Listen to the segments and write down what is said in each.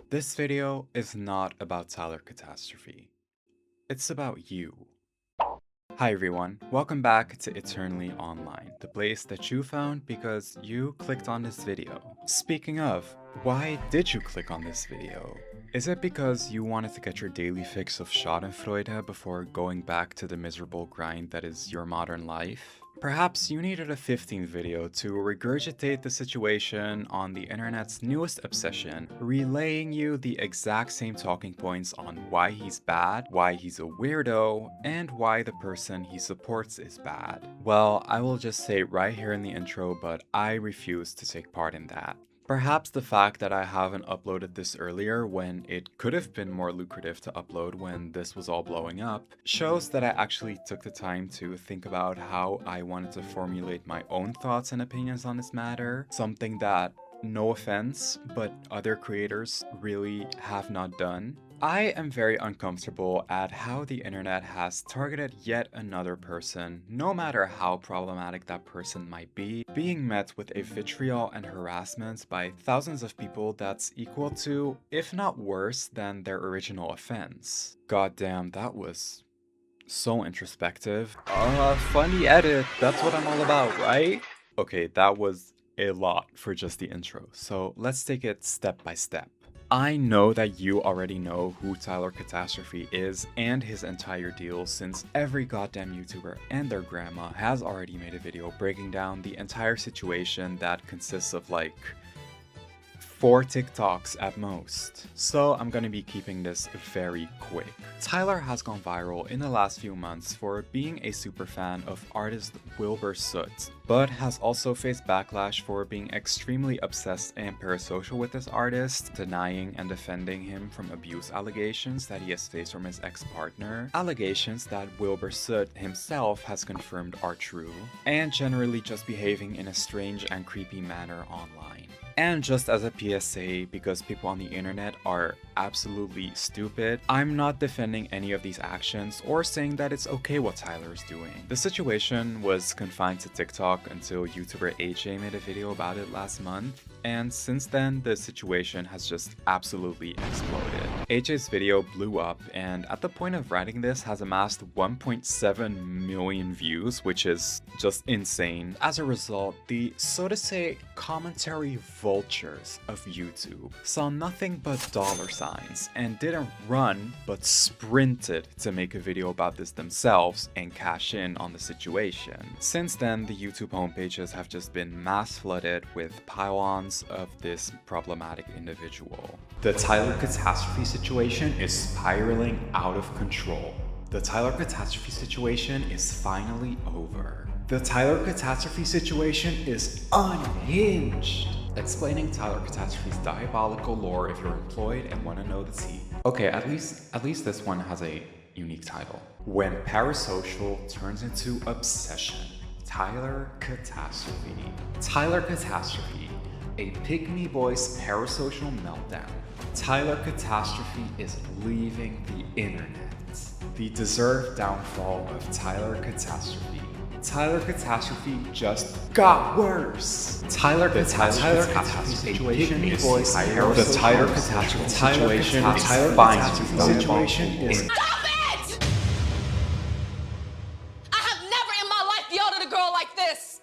This video is not about Tyler Catastrophe. It's about you. Hi everyone, welcome back to Eternally Online, the place that you found because you clicked on this video. Speaking of, why did you click on this video? Is it because you wanted to get your daily fix of schadenfreude before going back to the miserable grind that is your modern life? Perhaps you needed a 15th video to regurgitate the situation on the internet's newest obsession, relaying you the exact same talking points on why he's bad, why he's a weirdo, and why the person he supports is bad. Well, I will just say right here in the intro, but I refuse to take part in that. Perhaps the fact that I haven't uploaded this earlier when it could have been more lucrative to upload when this was all blowing up, shows that I actually took the time to think about how I wanted to formulate my own thoughts and opinions on this matter, something that, no offense, but other creators really have not done. I am very uncomfortable at how the internet has targeted yet another person, no matter how problematic that person might be, being met with a vitriol and harassment by thousands of people that's equal to, if not worse, than their original offense. Goddamn, that was so introspective. Funny edit, that's what I'm all about, right? Okay, that was a lot for just the intro, so let's take it step by step. I know that you already know who Tyler Catastrophe is and his entire deal, since every goddamn YouTuber and their grandma has already made a video breaking down the entire situation that consists of like 4 TikToks at most. So I'm gonna be keeping this very quick. Tyler has gone viral in the last few months for being a superfan of artist Wilbur Soot, but has also faced backlash for being extremely obsessed and parasocial with this artist, denying and defending him from abuse allegations that he has faced from his ex-partner, allegations that Wilbur Soot himself has confirmed are true, and generally just behaving in a strange and creepy manner online. And just as a PSA, because people on the internet are absolutely stupid, I'm not defending any of these actions or saying that it's okay what Tyler is doing. The situation was confined to TikTok until YouTuber AJ made a video about it last month, and since then the situation has just absolutely exploded. AJ's video blew up, and at the point of writing this has amassed 1.7 million views, which is just insane. As a result, the, so to say, commentary vultures of YouTube saw nothing but dollar signs and didn't run but sprinted to make a video about this themselves and cash in on the situation. Since then, the YouTube homepages have just been mass flooded with pile-ons of this problematic individual. The Tyler Catastrophe situation is spiraling out of control. The Tyler Catastrophe situation is finally over. The Tyler Catastrophe situation is unhinged. Explaining Tyler Catastrophe's diabolical lore if you're employed and want to know the tea. Okay, at least this one has a unique title. When parasocial turns into obsession. Tyler Catastrophe. Tyler Catastrophe, a pygmy boy's parasocial meltdown. Tyler Catastrophe is leaving the internet. The deserved downfall of Tyler Catastrophe. Tyler Catastrophe just got worse. Tyler Catastrophe situation is the Tyler Catastrophe situation is Stop it! I have never in my life yelled at a girl like this!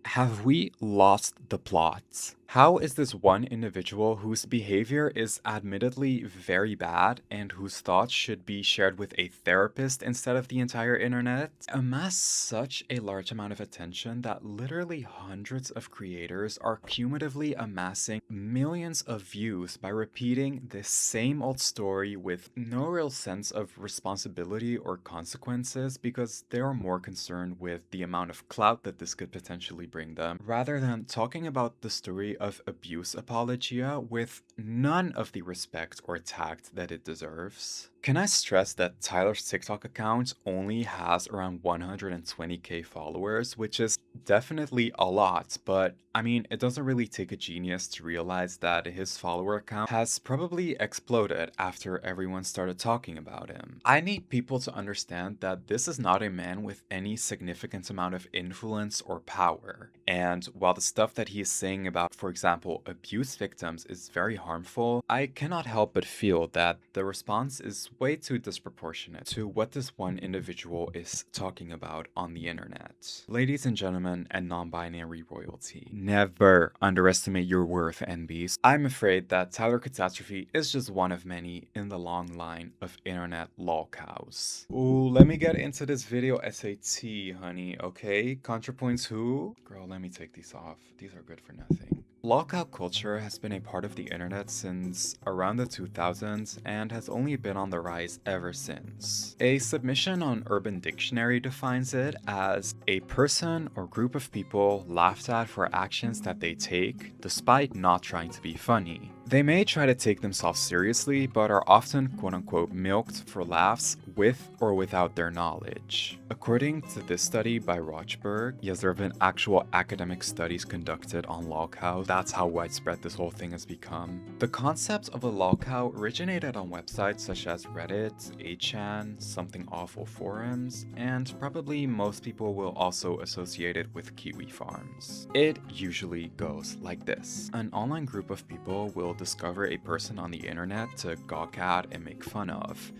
Have we lost the plot? How is this one individual whose behavior is admittedly very bad and whose thoughts should be shared with a therapist instead of the entire internet amass such a large amount of attention that literally hundreds of creators are cumulatively amassing millions of views by repeating this same old story with no real sense of responsibility or consequences because they are more concerned with the amount of clout that this could potentially bring them rather than talking about the story of abuse apologia with none of the respect or tact that it deserves? Can I stress that Tyler's TikTok account only has around 120k followers, which is definitely a lot, but I mean, it doesn't really take a genius to realize that his follower account has probably exploded after everyone started talking about him. I need people to understand that this is not a man with any significant amount of influence or power. And while the stuff that he is saying about, for example, abuse victims is very harmful, I cannot help but feel that the response is way too disproportionate to what this one individual is talking about on the internet. Ladies and gentlemen and non-binary royalty, never underestimate your worth, NBs. I'm afraid that Tyler Catastrophe is just one of many in the long line of internet lolcows. Ooh, let me get into this video SAT, honey, okay? ContraPoints who? Girl, let me take these off. These are good for nothing. Lolcow culture has been a part of the internet since around the 2000s and has only been on the rise ever since. A submission on Urban Dictionary defines it as a person or group of people laughed at for actions that they take despite not trying to be funny. They may try to take themselves seriously, but are often quote-unquote milked for laughs with or without their knowledge. According to this study by Rochberg, yes, there have been actual academic studies conducted on lolcows. That's how widespread this whole thing has become. The concept of a lolcow originated on websites such as Reddit, 8chan, Something Awful forums, and probably most people will also associate it with Kiwi farms. It usually goes like this. An online group of people will discover a person on the internet to gawk at and make fun of.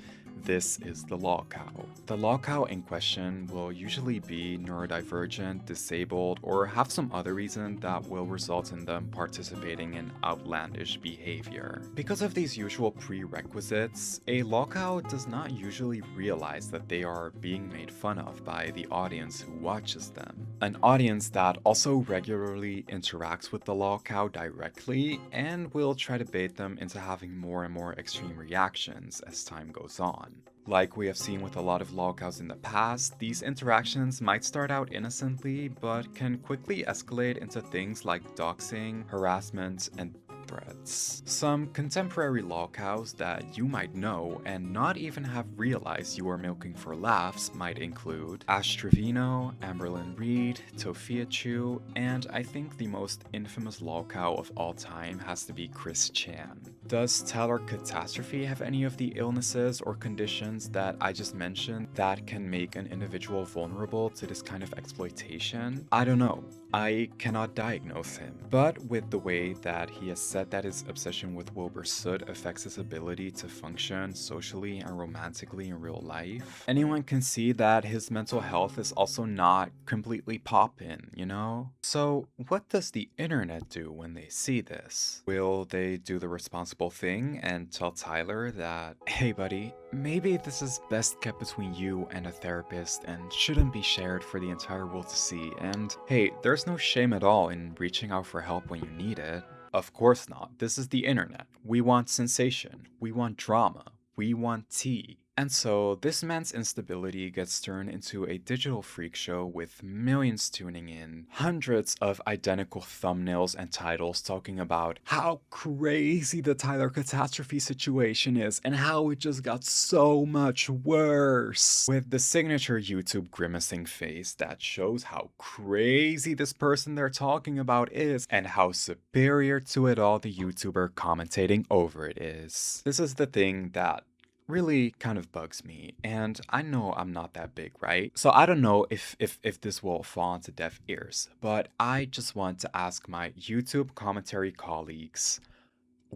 This is the lolcow. The lolcow in question will usually be neurodivergent, disabled, or have some other reason that will result in them participating in outlandish behavior. Because of these usual prerequisites, a lolcow does not usually realize that they are being made fun of by the audience who watches them. An audience that also regularly interacts with the lolcow directly and will try to bait them into having more and more extreme reactions as time goes on. Like we have seen with a lot of lolcows in the past, these interactions might start out innocently, but can quickly escalate into things like doxing, harassment, and threats. Some contemporary lolcows that you might know and not even have realized you are milking for laughs might include Ash Trevino, Amberlyn Reed, Tofia Chu, and I think the most infamous lolcow of all time has to be Chris Chan. Does Tyler Catastrophe have any of the illnesses or conditions that I just mentioned that can make an individual vulnerable to this kind of exploitation? I don't know. I cannot diagnose him. But with the way that he has said that his obsession with Wilbur Soot affects his ability to function socially and romantically in real life, anyone can see that his mental health is also not completely poppin', you know? So what does the internet do when they see this? Will they do the responsible thing and tell Tyler that, hey buddy, maybe this is best kept between you and a therapist and shouldn't be shared for the entire world to see, and hey, there's no shame at all in reaching out for help when you need it. Of course not. This is the internet. We want sensation. We want drama. We want tea. And so this man's instability gets turned into a digital freak show with millions tuning in, hundreds of identical thumbnails and titles talking about how crazy the Tyler Catastrophe situation is and how it just got so much worse, with the signature YouTube grimacing face that shows how crazy this person they're talking about is and how superior to it all the YouTuber commentating over it is. This is the thing that really kind of bugs me, and I know I'm not that big, right? So I don't know if this will fall onto deaf ears, but I just want to ask my YouTube commentary colleagues,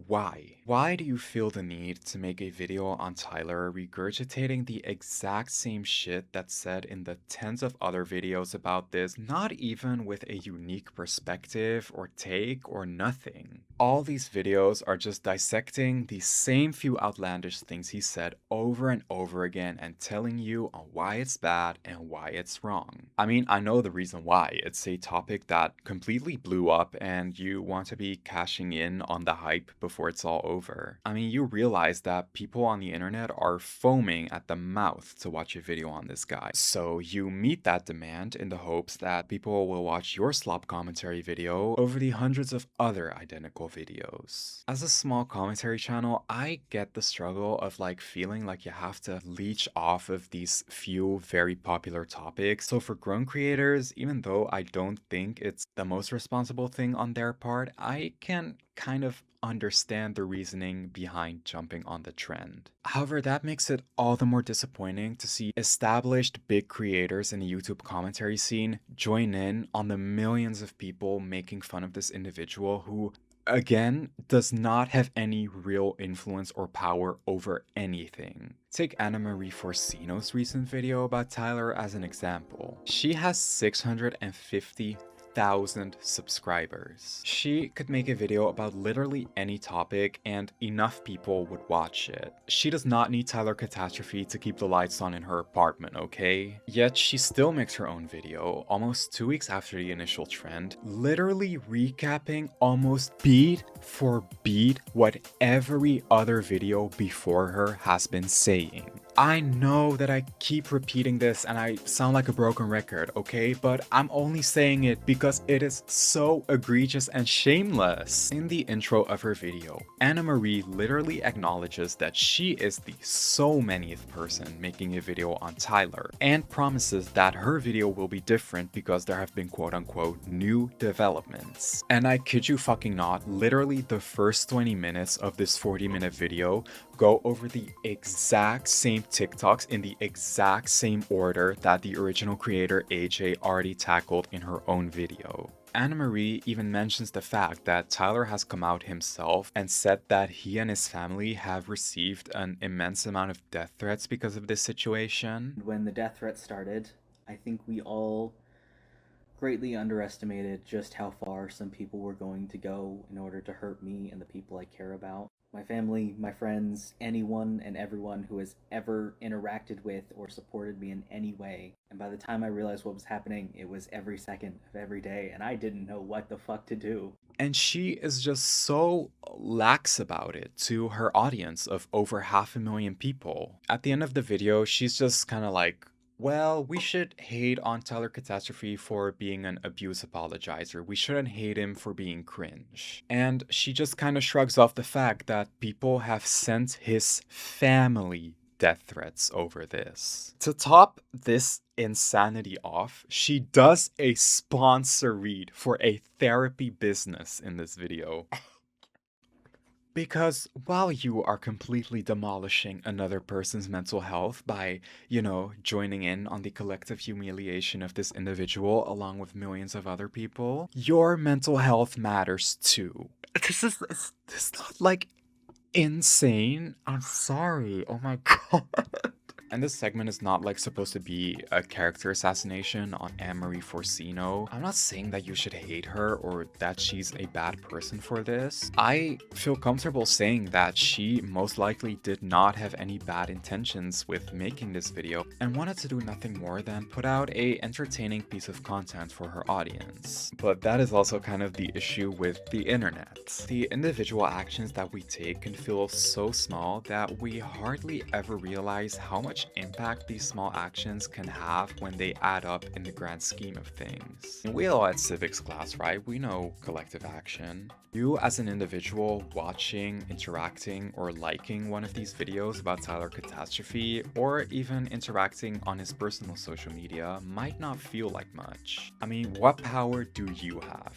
why? Why do you feel the need to make a video on Tyler regurgitating the exact same shit that's said in the tens of other videos about this, not even with a unique perspective or take or nothing? All these videos are just dissecting the same few outlandish things he said over and over again and telling you on why it's bad and why it's wrong. I mean, I know the reason why. It's a topic that completely blew up and you want to be cashing in on the hype before it's all over. I mean, you realize that people on the internet are foaming at the mouth to watch a video on this guy. So you meet that demand in the hopes that people will watch your slop commentary video over the hundreds of other identical videos. As a small commentary channel, I get the struggle of like feeling like you have to leech off of these few very popular topics. So for grown creators, even though I don't think it's the most responsible thing on their part, I can kind of understand the reasoning behind jumping on the trend. However, that makes it all the more disappointing to see established big creators in the YouTube commentary scene join in on the millions of people making fun of this individual who, again, does not have any real influence or power over anything. Take Anna Marie Forcino's recent video about Tyler as an example. She has 650,000 subscribers. She could make a video about literally any topic and enough people would watch it. She does not need Tyler Catastrophe to keep the lights on in her apartment, okay? Yet she still makes her own video almost 2 weeks after the initial trend, literally recapping almost beat for beat what every other video before her has been saying. I know that I keep repeating this and I sound like a broken record, okay? But I'm only saying it because it is so egregious and shameless. In the intro of her video, Anna Marie literally acknowledges that she is the so manyth person making a video on Tyler and promises that her video will be different because there have been quote-unquote new developments. And I kid you fucking not, literally the first 20 minutes of this 40-minute video go over the exact same TikToks in the exact same order that the original creator AJ already tackled in her own video. Anna Marie even mentions the fact that Tyler has come out himself and said that he and his family have received an immense amount of death threats because of this situation. When the death threat started, I think we all greatly underestimated just how far some people were going to go in order to hurt me and the people I care about. My family, my friends, anyone and everyone who has ever interacted with or supported me in any way. And by the time I realized what was happening, it was every second of every day, and I didn't know what the fuck to do. And she is just so lax about it to her audience of over 500,000 people. At the end of the video, she's just kind of like, well, we should hate on Tyler Catastrophe for being an abuse apologizer. We shouldn't hate him for being cringe. And she just kind of shrugs off the fact that people have sent his family death threats over this. To top this insanity off, she does a sponsor read for a therapy business in this video. Because while you are completely demolishing another person's mental health by, joining in on the collective humiliation of this individual along with millions of other people, your mental health matters too. This is not like insane. I'm sorry. Oh my god. And this segment is not like supposed to be a character assassination on Anne-Marie Forcino. I'm not saying that you should hate her or that she's a bad person for this. I feel comfortable saying that she most likely did not have any bad intentions with making this video and wanted to do nothing more than put out a entertaining piece of content for her audience. But that is also kind of the issue with the internet. The individual actions that we take can feel so small that we hardly ever realize how much impact these small actions can have when they add up in the grand scheme of things. We all at civics class, right? We know collective action. You as an individual watching, interacting, or liking one of these videos about Tyler Catastrophe, or even interacting on his personal social media might not feel like much. I mean, what power do you have,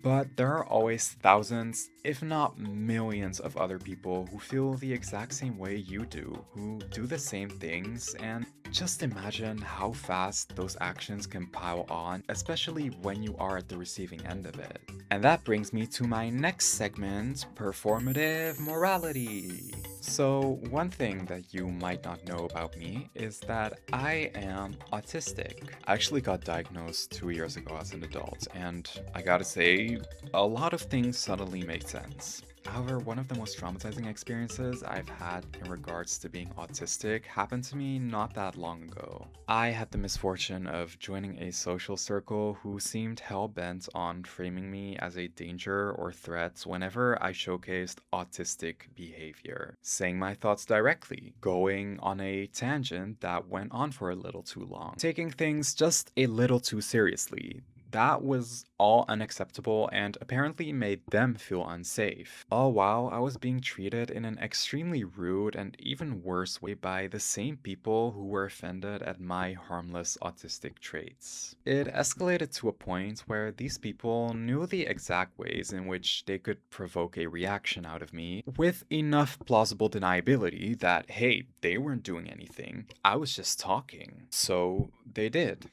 But there are always thousands, if not millions of other people who feel the exact same way you do, who do the same things, and just imagine how fast those actions can pile on, especially when you are at the receiving end of it. And that brings me to my next segment, performative morality. So one thing that you might not know about me is that I am autistic. I actually got diagnosed 2 years ago as an adult, and I gotta say, a lot of things suddenly make sense. However, one of the most traumatizing experiences I've had in regards to being autistic happened to me not that long ago. I had the misfortune of joining a social circle who seemed hell-bent on framing me as a danger or threat whenever I showcased autistic behavior, saying my thoughts directly, going on a tangent that went on for a little too long, taking things just a little too seriously. That was all unacceptable and apparently made them feel unsafe. All while I was being treated in an extremely rude and even worse way by the same people who were offended at my harmless autistic traits. It escalated to a point where these people knew the exact ways in which they could provoke a reaction out of me with enough plausible deniability that, hey, they weren't doing anything, I was just talking. So they did,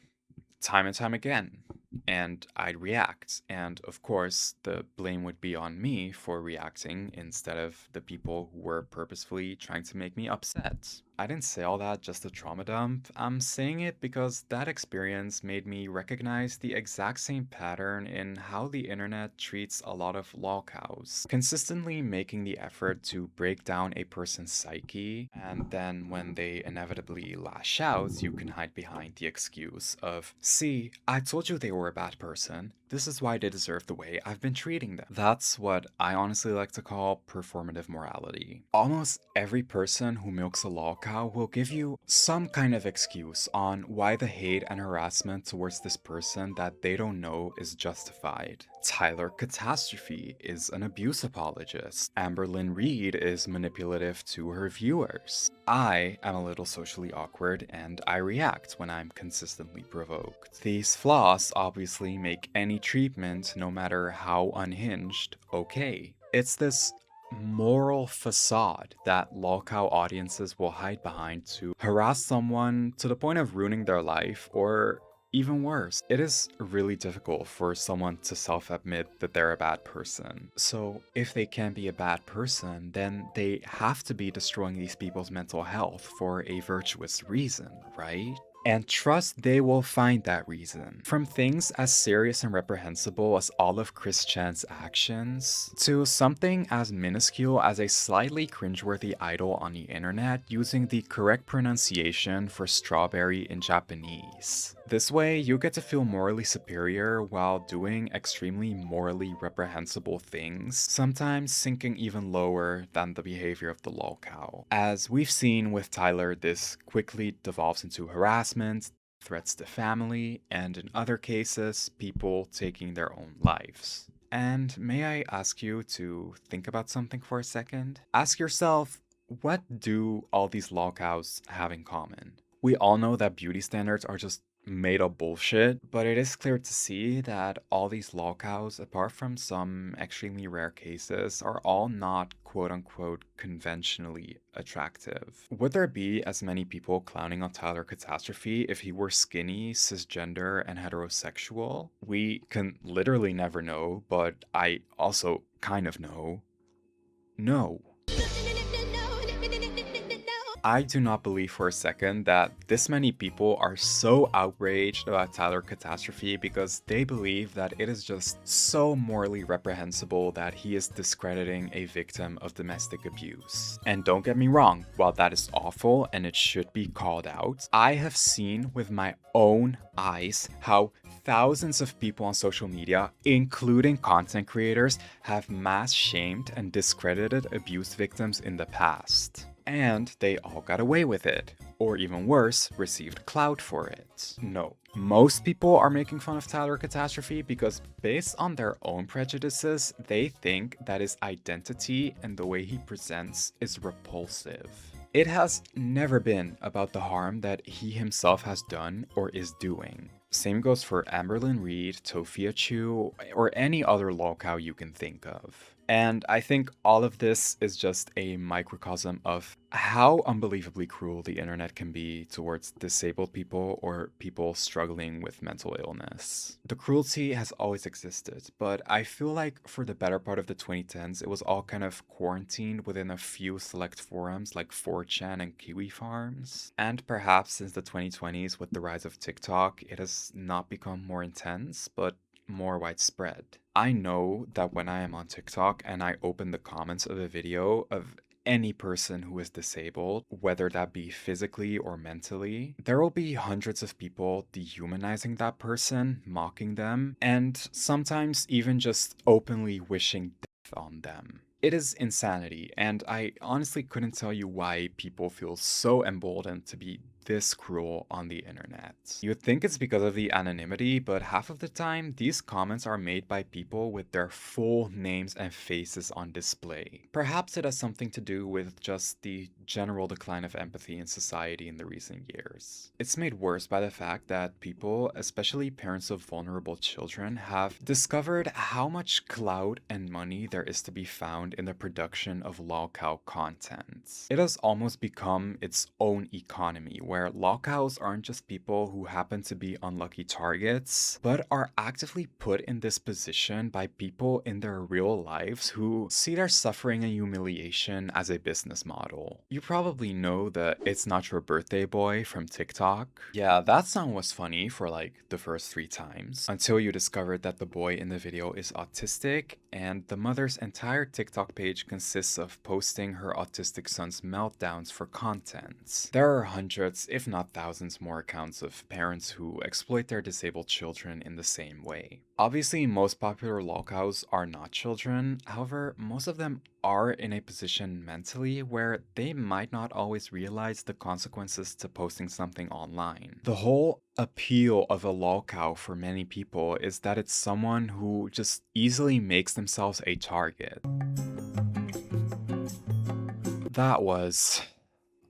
time and time again. And I'd react. And of course, the blame would be on me for reacting instead of the people who were purposefully trying to make me upset. I didn't say all that just to trauma dump. I'm saying it because that experience made me recognize the exact same pattern in how the internet treats a lot of lolcows, consistently making the effort to break down a person's psyche, and then when they inevitably lash out, you can hide behind the excuse of, see, I told you they were a bad person. This is why they deserve the way I've been treating them. That's what I honestly like to call performative morality. Almost every person who milks a lolcow will give you some kind of excuse on why the hate and harassment towards this person that they don't know is justified. Tyler Catastrophe is an abuse apologist. Amberlynn Reed is manipulative to her viewers. I am a little socially awkward and I react when I'm consistently provoked. These flaws obviously make any treatment, no matter how unhinged, okay. It's this moral facade that lolcow audiences will hide behind to harass someone to the point of ruining their life, or even worse. It is really difficult for someone to self-admit that they're a bad person. So if they can't be a bad person, then they have to be destroying these people's mental health for a virtuous reason, right? And trust they will find that reason. From things as serious and reprehensible as all of Chris Chan's actions, to something as minuscule as a slightly cringeworthy idol on the internet using the correct pronunciation for strawberry in Japanese. This way, you get to feel morally superior while doing extremely morally reprehensible things, sometimes sinking even lower than the behavior of the lolcow. As we've seen with Tyler, this quickly devolves into harassment, threats to family, and in other cases, people taking their own lives. And may I ask you to think about something for a second? Ask yourself, what do all these lolcows have in common? We all know that beauty standards are just made up bullshit, but it is clear to see that all these lolcows, apart from some extremely rare cases, are all not quote-unquote conventionally attractive. Would there be as many people clowning on Tyler Catastrophe if he were skinny, cisgender, and heterosexual? We can literally never know, but I also kind of know. No. I do not believe for a second that this many people are so outraged about Tyler Catastrophe because they believe that it is just so morally reprehensible that he is discrediting a victim of domestic abuse. And don't get me wrong, while that is awful and it should be called out, I have seen with my own eyes how thousands of people on social media, including content creators, have mass shamed and discredited abuse victims in the past. And they all got away with it. Or even worse, received clout for it. No, most people are making fun of Tyler Catastrophe because based on their own prejudices, they think that his identity and the way he presents is repulsive. It has never been about the harm that he himself has done or is doing. Same goes for Amberlynn Reed, Tofia Chu, or any other lolcow you can think of. And I think all of this is just a microcosm of how unbelievably cruel the internet can be towards disabled people or people struggling with mental illness. The cruelty has always existed, but I feel like for the better part of the 2010s, it was all kind of quarantined within a few select forums like 4chan and Kiwi Farms. And perhaps since the 2020s with the rise of TikTok, it has not become more intense, but more widespread. I know that when I am on TikTok and I open the comments of a video of any person who is disabled, whether that be physically or mentally, there will be hundreds of people dehumanizing that person, mocking them, and sometimes even just openly wishing death on them. It is insanity, and I honestly couldn't tell you why people feel so emboldened to be this cruel on the internet. You'd think it's because of the anonymity, but half of the time, these comments are made by people with their full names and faces on display. Perhaps it has something to do with just the general decline of empathy in society in the recent years. It's made worse by the fact that people, especially parents of vulnerable children, have discovered how much clout and money there is to be found in the production of lolcow content. It has almost become its own economy, where lolcows aren't just people who happen to be unlucky targets, but are actively put in this position by people in their real lives who see their suffering and humiliation as a business model. You probably know the "It's Not Your Birthday" boy from TikTok. Yeah, that song was funny for like the first 3 times, until you discovered that the boy in the video is autistic, and the mother's entire TikTok page consists of posting her autistic son's meltdowns for content. There are hundreds, if not thousands, more accounts of parents who exploit their disabled children in the same way. Obviously, most popular lolcows are not children, however, most of them are in a position mentally where they might not always realize the consequences to posting something online. The whole appeal of a lolcow for many people is that it's someone who just easily makes themselves a target. That was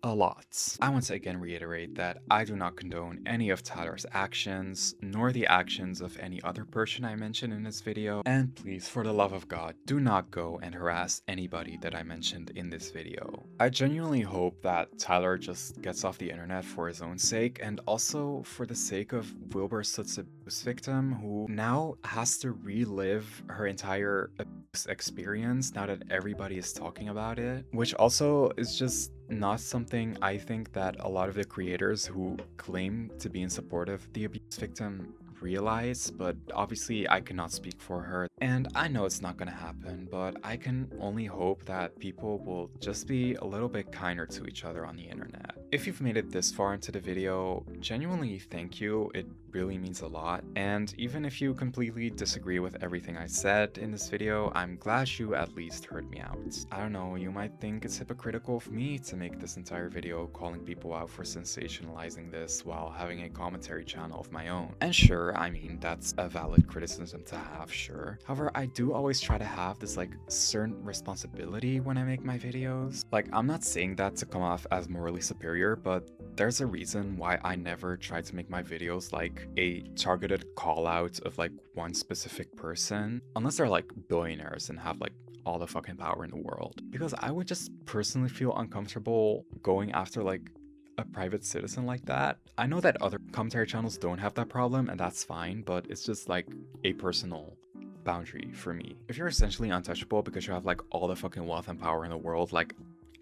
a lot. I want to again reiterate that I do not condone any of Tyler's actions, nor the actions of any other person I mentioned in this video, and please, for the love of God, do not go and harass anybody that I mentioned in this video. I genuinely hope that Tyler just gets off the internet for his own sake, and also for the sake of Wilbur Soot's abuse victim, who now has to relive her entire abuse experience now that everybody is talking about it, which also is just not something I think that a lot of the creators who claim to be in support of the abuse victim realize, but obviously I cannot speak for her, and I know it's not gonna happen, but I can only hope that people will just be a little bit kinder to each other on the internet. If you've made it this far into the video, genuinely thank you, it really means a lot, and even if you completely disagree with everything I said in this video, I'm glad you at least heard me out. I don't know, you might think it's hypocritical of me to make this entire video calling people out for sensationalizing this while having a commentary channel of my own, and sure, I mean, that's a valid criticism to have, sure. However, I do always try to have this like certain responsibility when I make my videos. Like, I'm not saying that to come off as morally superior, but there's a reason why I never try to make my videos like a targeted call out of like one specific person, unless they're like billionaires and have like all the fucking power in the world. Because I would just personally feel uncomfortable going after like a private citizen like that. I know that other commentary channels don't have that problem, and that's fine, but it's just like a personal boundary for me. If you're essentially untouchable because you have like all the fucking wealth and power in the world, like,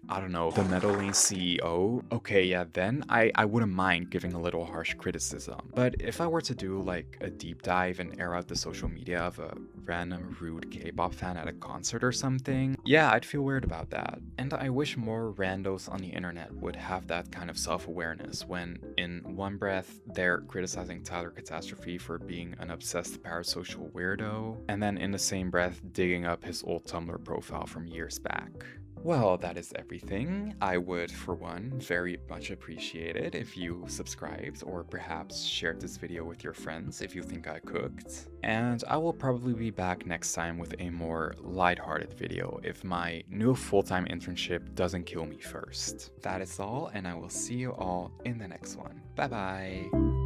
I don't know, the Meadowlane CEO, okay, yeah, then I wouldn't mind giving a little harsh criticism. But if I were to do like a deep dive and air out the social media of a random rude K-pop fan at a concert or something, yeah, I'd feel weird about that. And I wish more randos on the internet would have that kind of self-awareness when, in one breath, they're criticizing Tyler Catastrophe for being an obsessed parasocial weirdo, and then in the same breath digging up his old Tumblr profile from years back. Well, that is everything. I would, for one, very much appreciate it if you subscribed or perhaps shared this video with your friends if you think I cooked. And I will probably be back next time with a more lighthearted video if my new full-time internship doesn't kill me first. That is all, and I will see you all in the next one. Bye bye!